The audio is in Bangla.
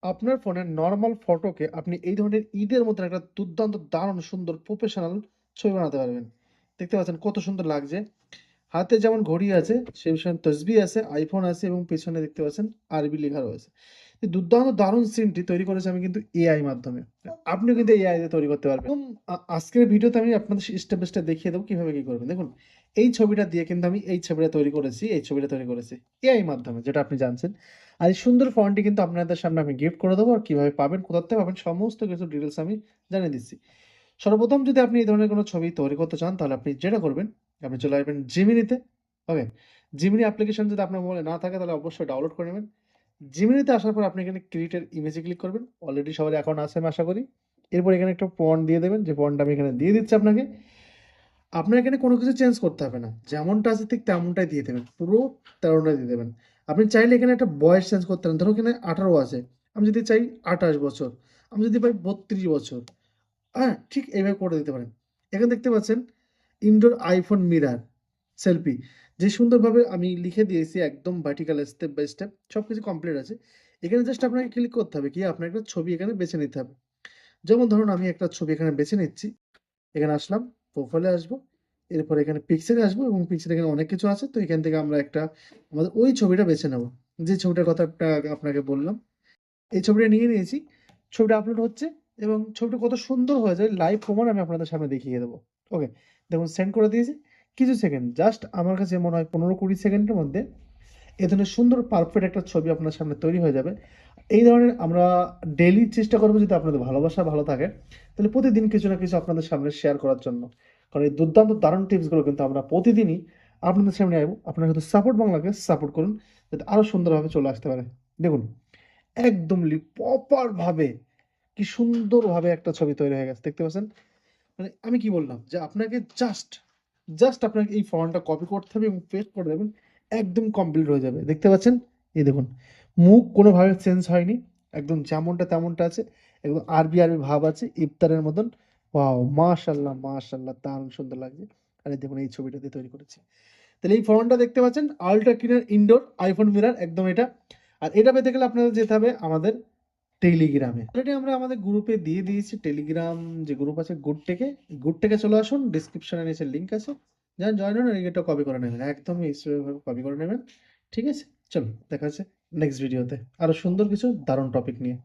আপনার ফোনের নরমাল ফটোকে আপনি এই ধরনের ঈদের মতন একটা দুর্দান্ত দারুণ সুন্দর প্রফেশনাল ছবি বানাতে পারবেন। দেখতে পাচ্ছেন কত সুন্দর লাগছে। হাতে যেমন ঘড়ি আছে, সেই সঙ্গে তসবিহ আছে, আইফোন আছে এবং পেছনে দেখতে পাচ্ছেন আরবি লেখা রয়েছে। এই দুর্দান্ত দারুণ সিনটি তৈরি করেছি আমি কিন্তু এআই মাধ্যমে। আপনিও কিন্তু এআই দিয়ে তৈরি করতে পারবেন। আজকের ভিডিওতে আমি আপনাদের স্টেপ বাই স্টেপ দেখিয়ে দেবো কিভাবে কি করবেন। দেখুন, এই ছবিটা দিয়ে কিন্তু আমি এই ছবিটা তৈরি করেছি, এই ছবিটা তৈরি করেছি এআই মাধ্যমে, যেটা আপনি জানছেন। আর এই সুন্দর ফন্টটি কিন্তু আপনাদের সামনে আমি গিফট করে দেবো। আর কিভাবে পাবেন, কোথা থেকে পাবেন, সমস্ত কিছু ডিটেলস আমি জানিয়ে দিচ্ছি। সর্বপ্রথম যদি আপনি এই ধরনের কোনো ছবি তৈরি করতে চান, তাহলে আপনি যেটা করবেন, আপনি চলে আসবেন জিমিনিতে। ওকে, জিমিনি অ্যাপ্লিকেশন যদি আপনার মোবাইলে না থাকে তাহলে অবশ্যই ডাউনলোড করে নেবেন। জিমিনিতে আসার পর আপনি এখানে ক্রিয়েটের ইমেজে ক্লিক করবেন। অলরেডি সবার অ্যাকাউন্ট আছে আমি আশা করি। এরপর এখানে একটা ফন্ট দিয়ে দেবেন, যে ফন্টটা আমি এখানে দিয়ে দিচ্ছি আপনাকে। আপনার এখানে কোনো কিছু চেঞ্জ করতে হবে না, যেমনটা আছে ঠিক তেমনটাই দিয়ে দেবেন, পুরো তেমনটাই দিয়ে দেবেন। আপনি চাইলে এখানে একটা বয়স চেঞ্জ করতে পারেন। ধরো এখানে 18 আছে, আমি যদি চাই 28 বছর, আমি যদি পাই 32 বছর, হ্যাঁ, ঠিক এইভাবে করে দিতে পারেন। এখানে দেখতে পাচ্ছেন ইনডোর আইফোন মিরার সেলফি, যে সুন্দরভাবে আমি লিখে দিয়েছি একদম ভার্টিক্যাল স্টেপ বাই স্টেপ, সবকিছু কমপ্লিট আছে। এখানে জাস্ট আপনাকে ক্লিক করতে হবে, কি আপনার একটা ছবি এখানে বেছে নিতে হবে। যেমন ধরুন আমি একটা ছবি এখানে বেছে নিচ্ছি। এখানে আসলাম, প্রোফাইলে আসবো, এরপর এখানে পিক্সেলে আসবো এবং পিক্সেলে এখানে অনেক কিছু আছে। তো এখান থেকে আমরা একটা আমাদের ওই ছবিটা বেছে নেব, যে ছবিটার কথা আপনাকে বললাম। এই ছবিটা নিয়ে নিয়েছি, ছবিটা আপলোড হচ্ছে এবং ছবিটা কত সুন্দর হয়ে যায় লাইভ প্রমাণ আমি আপনাদের সামনে দেখিয়ে দেবো। ওকে, দেখুন সেন্ড করে দিয়েছি। কিছু সেকেন্ড, জাস্ট আমার কাছে মনে হয় 15-20 সেকেন্ডের মধ্যে এ ধরনের সুন্দর পারফেক্ট একটা ছবি আপনার সামনে তৈরি হয়ে যাবে। এই ধরনের আমরা ডেইলি চেষ্টা করবো, যদি আপনাদের ভালোবাসা ভালো থাকে তাহলে প্রতিদিন কিছু না কিছু আপনাদের সামনে শেয়ার করার জন্য। কারণ এই দুর্দান্ত দারুণ টিপসগুলো কিন্তু আমরা প্রতিদিনই আপনাদের সামনে আসবো। আপনারা কিন্তু সাপোর্ট বাংলাকে সাপোর্ট করুন, যাতে আরও সুন্দরভাবে চলে আসতে পারে। দেখুন, একদম প্রপার ভাবে কি সুন্দরভাবে একটা ছবি তৈরি হয়ে গেছে, দেখতে পাচ্ছেন? মানে আমি কি বললাম, যে আপনাকে জাস্ট জাস্ট আপনাকে এই ফন্টটা কপি করতে হবে এবং পেস্ট করে দেবেন, একদম কমপ্লিট হয়ে যাবে। দেখতে পাচ্ছেন? এই দেখুন, মুখ কোনোভাবে চেঞ্জ হয়নি, একদম যেমনটা তেমনটা আছে। একদম আরবি আরবি ভাব আছে ইফতারের মতন। ওয়াও! মাশাআল্লাহ, মাশাআল্লাহ, দারুণ সুন্দর লাগছে। আর এই দেখুন এই ছবিটা দিয়ে তৈরি করেছি। তাহলে এই ফন্টটা দেখতে পাচ্ছেন, ultra cleaner indoor iPhone mirror, একদম এটা। আর এটা পেতে গেলে আপনাদের যেতে হবে আমাদের টেলিগ্রামে। অলরেডি আমরা আমাদের গ্রুপে দিয়ে দিয়েছি। টেলিগ্রাম যে গ্রুপ আছে গুড টেকে চলে আসুন। ডেসক্রিপশনে নিচে লিঙ্ক আছে। যান, জয়েন হন, এটা কপি করে নেবেন। একদমই এইভাবে কপি করে নেবেন। ঠিক আছে? চলুন দেখা হচ্ছে নেক্সট ভিডিওতে আরো সুন্দর কিছু দারুণ টপিক নিয়ে।